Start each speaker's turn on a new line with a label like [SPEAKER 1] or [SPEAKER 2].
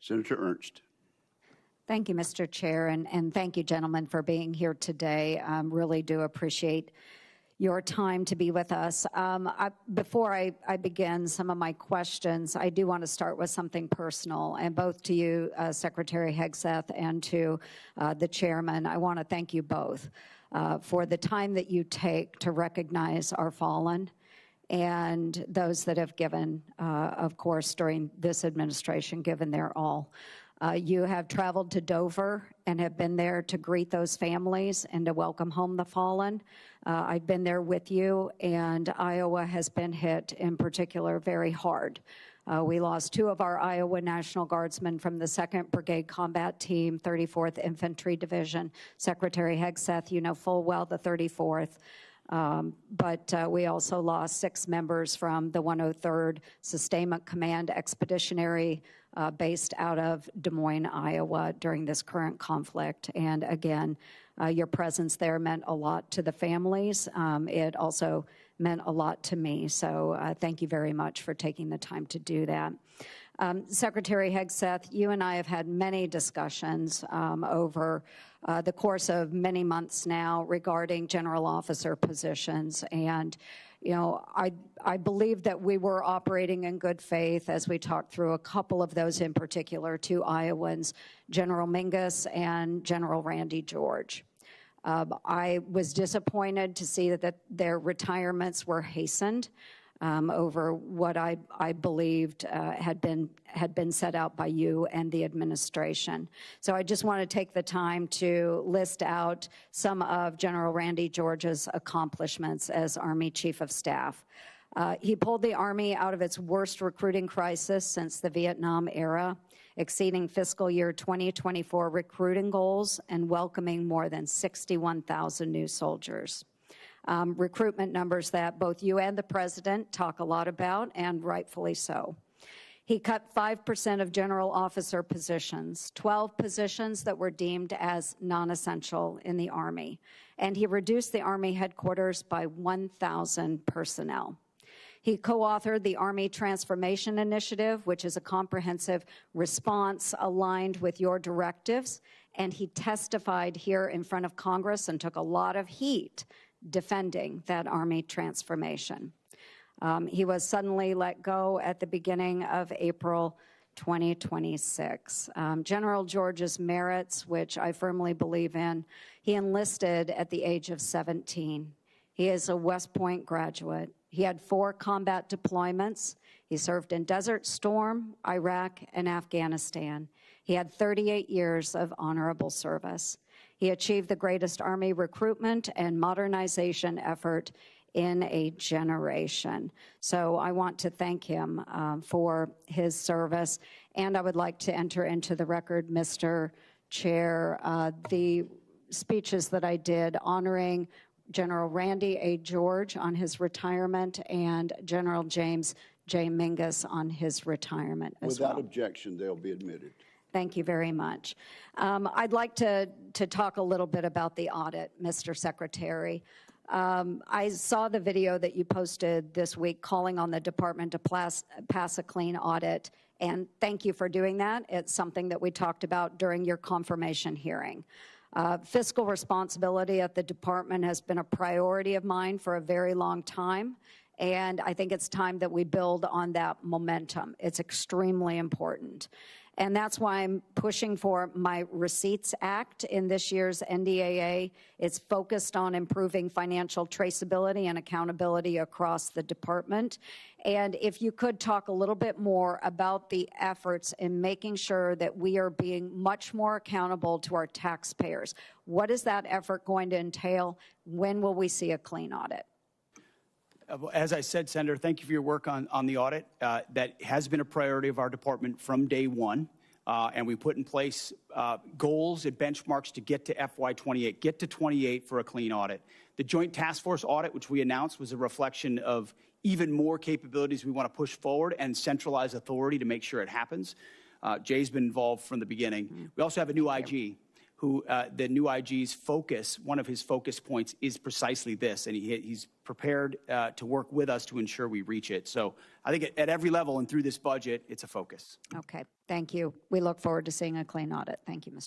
[SPEAKER 1] Senator Ernst.
[SPEAKER 2] Thank you, Mr. Chair, and thank you, gentlemen, for being here today. Really do appreciate your time to be with us. Before I begin some of my questions, I do want to start with something personal, and both to you, Secretary Hegseth, and to the chairman. I want to thank you both for the time that you take to recognize our fallen and those that have given, of course, during this administration, given their all. You have traveled to Dover and have been there to greet those families and to welcome home the fallen. I've been there with you, and Iowa has been hit in particular very hard. We lost 2 of our Iowa National Guardsmen from the 2nd Brigade Combat Team, 34th Infantry Division. Secretary Hegseth, you know full well the 34th. But we also lost 6 members from the 103rd Sustainment Command Expeditionary based out of Des Moines, Iowa during this current conflict. And again, your presence there meant a lot to the families. It also meant a lot to me. So thank you very much for taking the time to do that. Secretary Hegseth, you and I have had many discussions over the course of many months now regarding general officer positions. And, you know, I believe that we were operating in good faith as we talked through a couple of those in particular, 2 Iowans, General Mingus and General Randy George. I was disappointed to see that their retirements were hastened over what I believed had been set out by you and the administration. So I just want to take the time to list out some of General Randy George's accomplishments as Army Chief of Staff. He pulled the Army out of its worst recruiting crisis since the Vietnam era, exceeding fiscal year 2024 recruiting goals and welcoming more than 61,000 new soldiers. Recruitment numbers that both you and the President talk a lot about, and rightfully so. He cut 5% of general officer positions, 12 positions that were deemed as non-essential in the Army, and he reduced the Army headquarters by 1,000 personnel. He co-authored the Army Transformation Initiative, which is a comprehensive response aligned with your directives, and he testified here in front of Congress and took a lot of heat defending that Army transformation. He was suddenly let go at the beginning of April 2026. General George's merits, which I firmly believe in, he enlisted at the age of 17. He is a West Point graduate. He had 4 combat deployments. He served in Desert Storm, Iraq, and Afghanistan. He had 38 years of honorable service. He achieved the greatest Army recruitment and modernization effort in a generation. So I want to thank him for his service. And I would like to enter into the record, Mr. Chair, the speeches that I did honoring General Randy A. George on his retirement and General James J. Mingus on his retirement as well.
[SPEAKER 1] Without objection, they'll be admitted.
[SPEAKER 2] Thank you very much. I'd like to talk a little bit about the audit, Mr. Secretary. I saw the video that you posted this week calling on the department to pass a clean audit, and thank you for doing that. It's something that we talked about during your confirmation hearing. Fiscal responsibility at the department has been a priority of mine for a very long time, and I think it's time that we build on that momentum. It's extremely important. And that's why I'm pushing for my Receipts Act in this year's NDAA. It's focused on improving financial traceability and accountability across the department. And if you could talk a little bit more about the efforts in making sure that we are being much more accountable to our taxpayers. What is that effort going to entail? When will we see a clean audit?
[SPEAKER 3] As I said, Senator, thank you for your work on the audit. That has been a priority of our department from day one. And we put in place goals and benchmarks to get to FY28, get to 28 for a clean audit. The Joint Task Force audit, which we announced, was a reflection of even more capabilities we want to push forward and centralize authority to make sure it happens. Jay's been involved from the beginning. We also have a new IG who the new IG's focus, one of his focus points is precisely this, and he's prepared to work with us to ensure we reach it. So I think at every level and through this budget, it's a focus.
[SPEAKER 2] Okay, thank you. We look forward to seeing a clean audit. Thank you, Mr.